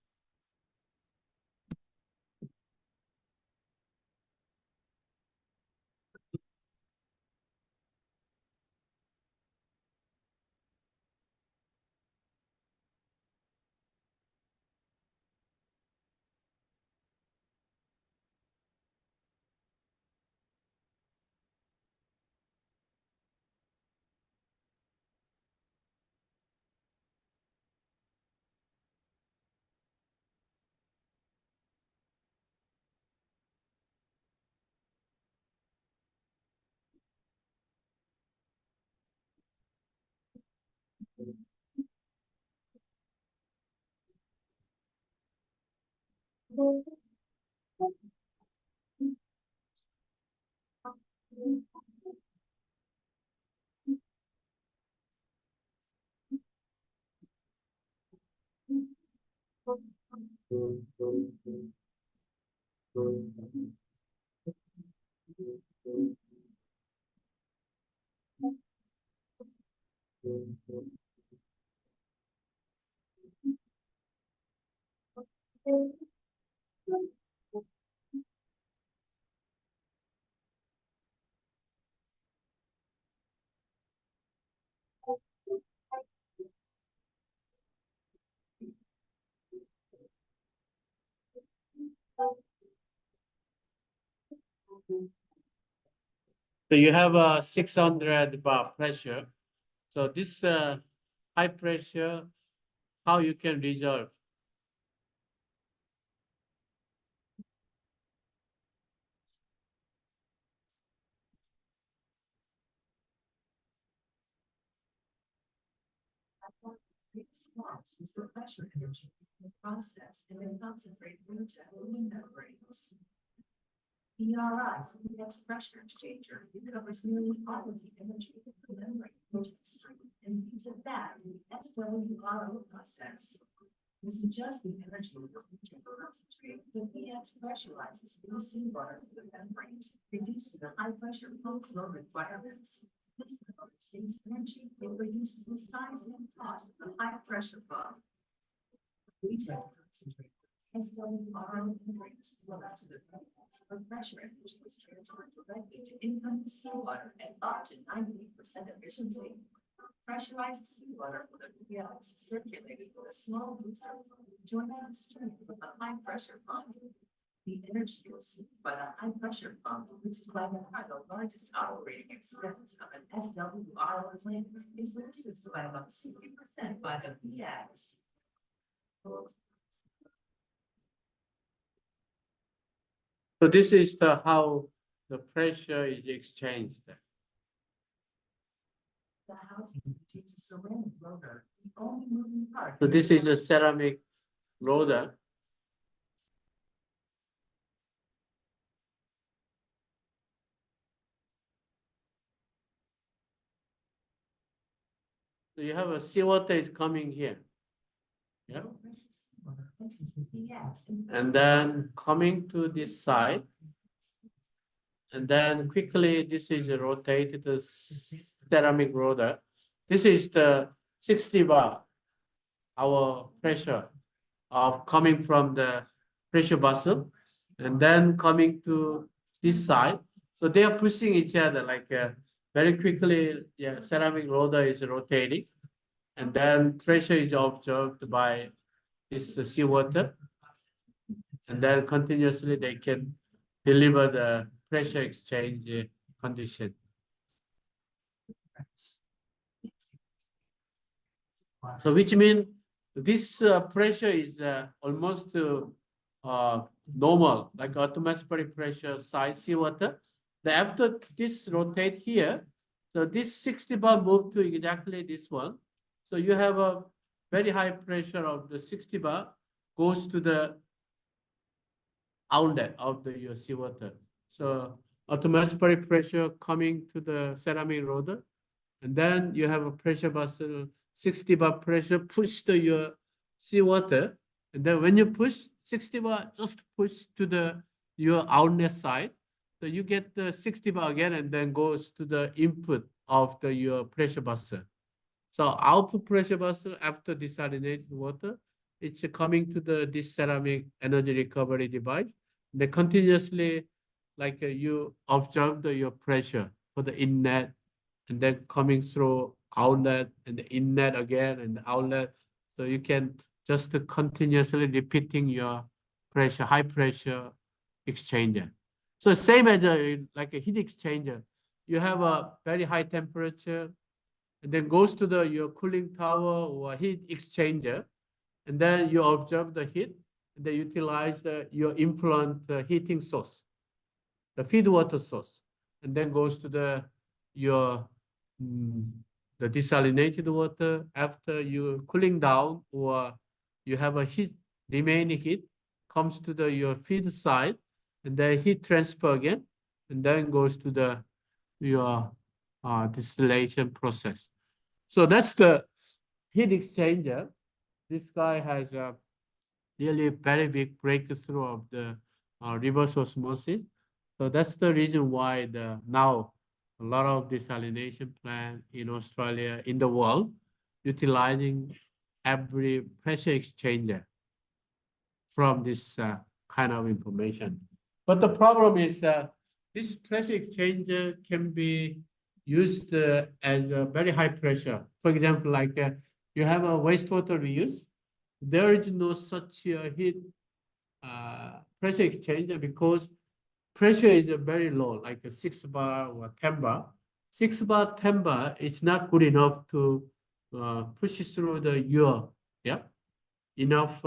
So you have a 600 bar pressure. So this high pressure, how you can resolve? Loss is the pressure energy in the process and then concentrate into moving membranes. ERI's index pressure exchanger recovers nearly all of the energy in the membrane into the stream and feeds it back in the SWRO process. Using just the energy of the concentrate, the PX pressurizes new seawater through the membranes, reducing the high pressure pump flow requirements. This method saves energy and reduces the size and cost of the high pressure pump. Retail concentrate SWRO membranes flow to the membranes, where pressure energy is transferred directly to incoming seawater at up to 98% efficiency. Pressurized seawater for the PX circulated with a small booster joins the stream with a high pressure pump. The energy consumed by the high pressure pump, which is by far the largest operating expense of an SWRO plant, is reduced by about 60% by the PX. So this is how the pressure is exchanged. The house contains a ceramic rotor, the only moving part. So this is a ceramic rotor. So you have a seawater is coming here. Yeah. And then coming to this side. And then quickly, this is rotated the ceramic rotor. This is the 60 bar, our pressure of coming from the pressure vessel, and then coming to this side. So they are pushing each other like very quickly. Yeah, ceramic rotor is rotating, and then pressure is observed by this seawater, and then continuously they can deliver the pressure exchange condition. So which means this pressure is almost normal, like atmospheric pressure side seawater. Then after this rotate here, so this 60 bar move to exactly this one. So you have a very high pressure of the 60 bar goes to the outlet of the your seawater. So atmospheric pressure coming to the ceramic rotor, and then you have a pressure vessel 60 bar pressure push to your seawater, and then when you push 60 bar, just push to the your outlet side, so you get the 60 bar again, and then goes to the input of the your pressure vessel. So output pressure vessel after desalinated water, it's coming to the this ceramic energy recovery device. They continuously, like you observe your pressure for the inlet, and then coming through outlet and the inlet again and the outlet. So you can just continuously repeating your pressure, high pressure exchanger. So same as like a heat exchanger, you have a very high temperature, and then goes to the your cooling tower or heat exchanger, and then you observe the heat, and they utilize your influent heating source, the feed water source, and then goes to the your the desalinated water. After you cooling down or you have a heat remaining heat comes to the your feed side, and then heat transfer again, and then goes to the your distillation process. So that's the heat exchanger. This guy has really very big breakthrough of the reverse osmosis. So that's the reason why now a lot of desalination plant in Australia, in the world, utilizing every pressure exchanger from this kind of information. But the problem is this pressure exchanger can be used as a very high pressure. For example, like you have a wastewater reuse, there is no such heat pressure exchanger because pressure is very low, like a 6 bar or 10 bar. 6 bar, 10 bar is not good enough to push through the enough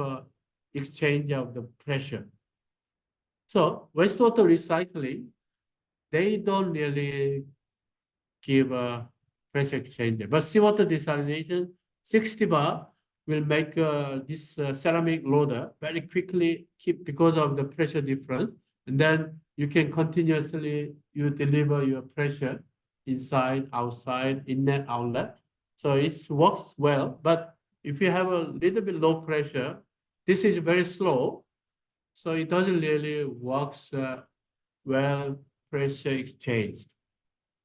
exchange of the pressure. So wastewater recycling, they don't really give a pressure exchanger, but seawater desalination, 60 bar will make this ceramic loader very quickly keep because of the pressure difference. And then you can continuously, you deliver your pressure inside, outside, inlet, outlet. So it works well, but if you have a little bit low pressure, this is very slow. So it doesn't really works well pressure exchanged.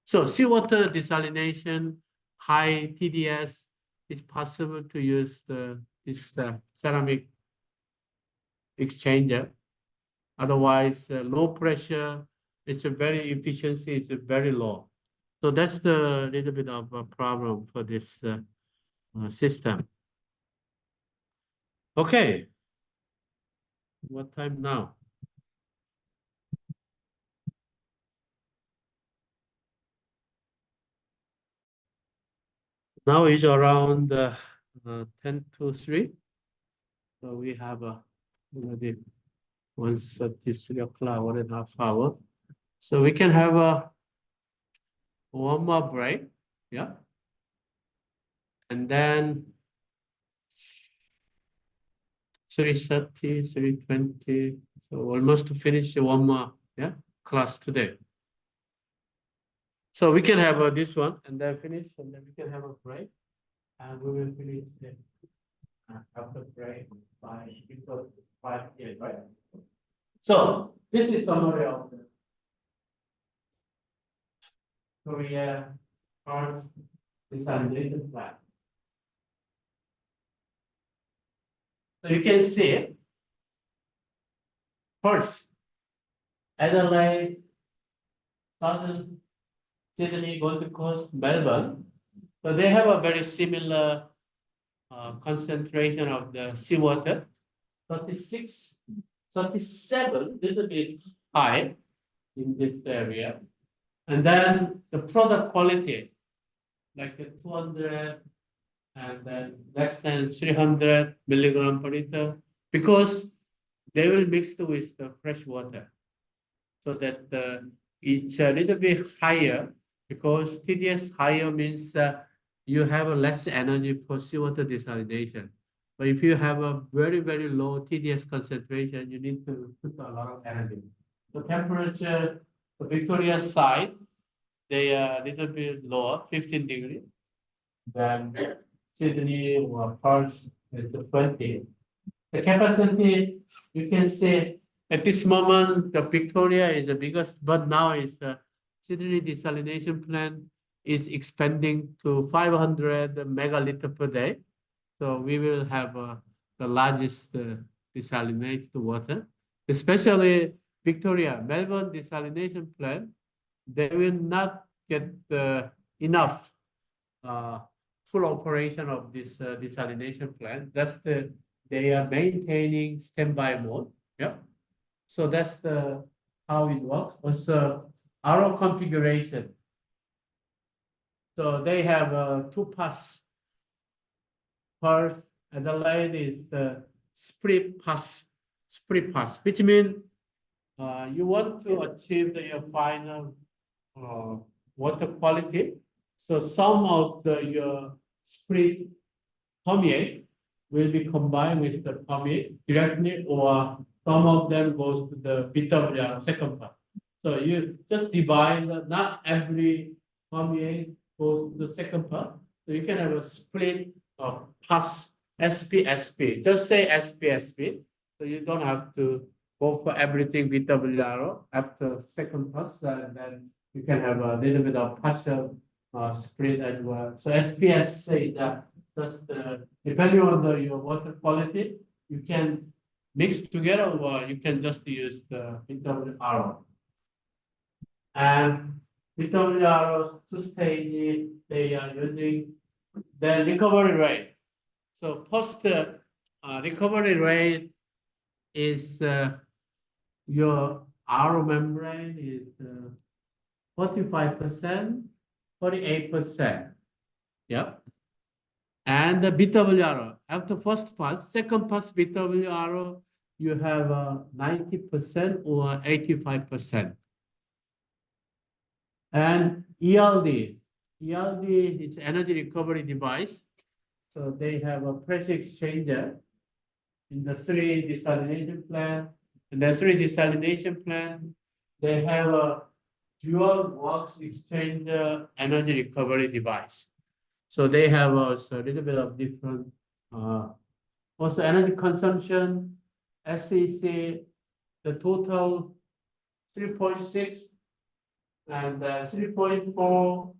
So seawater desalination, high TDS, it's possible to use this ceramic exchanger. Otherwise, low pressure, it's a very efficiency is very low. So that's the little bit of a problem for this system. Okay. What time now? Now is around 10 to 3. So we have already 1:33 o'clock, 1.5 hours. So we can have one more break, yeah. And then 3:30, 3:20, so almost to finish one more, class today. So we can have this one and then finish, and then we can have a break, and we will finish after break by 5 p.m., right? So this is summary of the Korea Arts Desalination Plan. So you can see first, Adelaide, Southern Sydney, Gold Coast, Melbourne. So they have a very similar concentration of the seawater, 36, 37, little bit high in this area. And then the product quality, like 200 and then less than 300 milligram per liter, because they will mix with the fresh water. So that it's a little bit higher, because TDS higher means you have less energy for seawater desalination. But if you have a very, very low TDS concentration, you need to put a lot of energy. The temperature, the Victoria side, they are a little bit lower, 15 degrees, than Sydney or Perth is 20. The capacity, you can see at this moment, the Victoria is the biggest, but now is the Sydney desalination plant is expanding to 500 megaliter per day. So we will have the largest desalinated water, especially Victoria, Melbourne desalination plant. They will not get enough full operation of this desalination plant. That's they are maintaining standby mode. Yeah. So that's how it works. Also, our configuration. So they have 2 pass. Perth, Adelaide is the split pass, which means you want to achieve your final water quality. So some of your split permeate will be combined with the permeate directly, or some of them goes to the bit of the second part. So you just divide, not every permeate goes to the second part. So you can have a split of pass SP. Just say SP. So you don't have to go for everything BWRO after second pass, and then you can have a little bit of partial split as well. So SPS say that just depending on your water quality, you can mix together or you can just use the BWRO. And BWRO two-stage, they are using the recovery rate. So post recovery rate is your RO membrane is 45%, 48%. Yep. And the BWRO, after first pass, second pass BWRO, you have 90% or 85%. And ELD is energy recovery device. So they have a pressure exchanger in the 3 desalination plant. In the 3 desalination plant, they have a dual works exchanger energy recovery device. So they have also a little bit of different, also energy consumption, SEC, the total 3.6 and 3.4,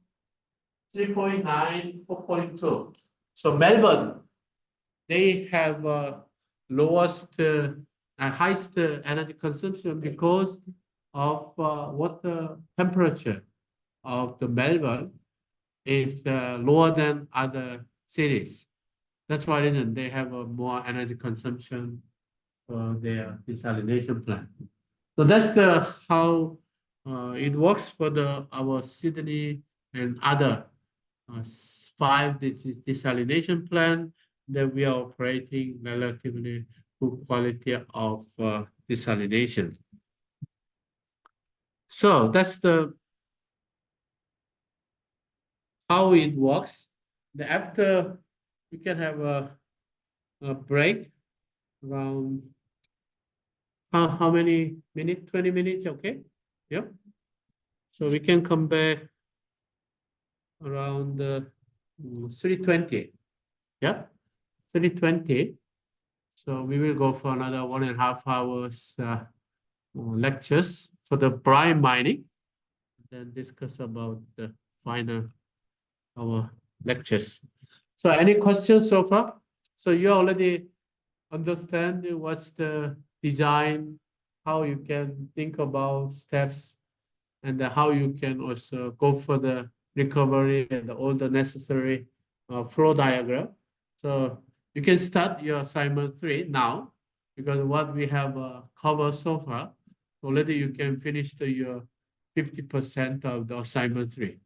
3.9, 4.2. So Melbourne, they have lowest and highest energy consumption because of water temperature of the Melbourne is lower than other cities. That's why reason they have a more energy consumption for their desalination plant. So that's the how it works for our Sydney and other 5 desalination plant that we are operating relatively good quality of desalination. So that's the how it works. After we can have a break around how many minutes? 20 minutes, okay? Yep. So we can come back around 3:20. Yeah, 3:20. So we will go for another 1.5 hours lectures for the brine mining, then discuss about the final our lectures. So any questions so far? So you already understand what's the design, how you can think about steps, and how you can also go for the recovery and all the necessary flow diagram. So you can start your assignment 3 now, because what we have covered so far, already you can finish your 50% of the assignment 3.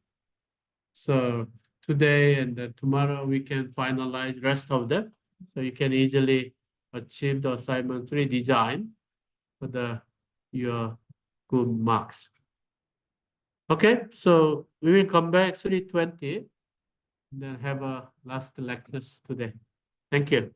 So today and tomorrow we can finalize rest of them. So you can easily achieve the assignment 3 design for your good marks. Okay, so we will come back 3:20, then have a last lectures today. Thank you.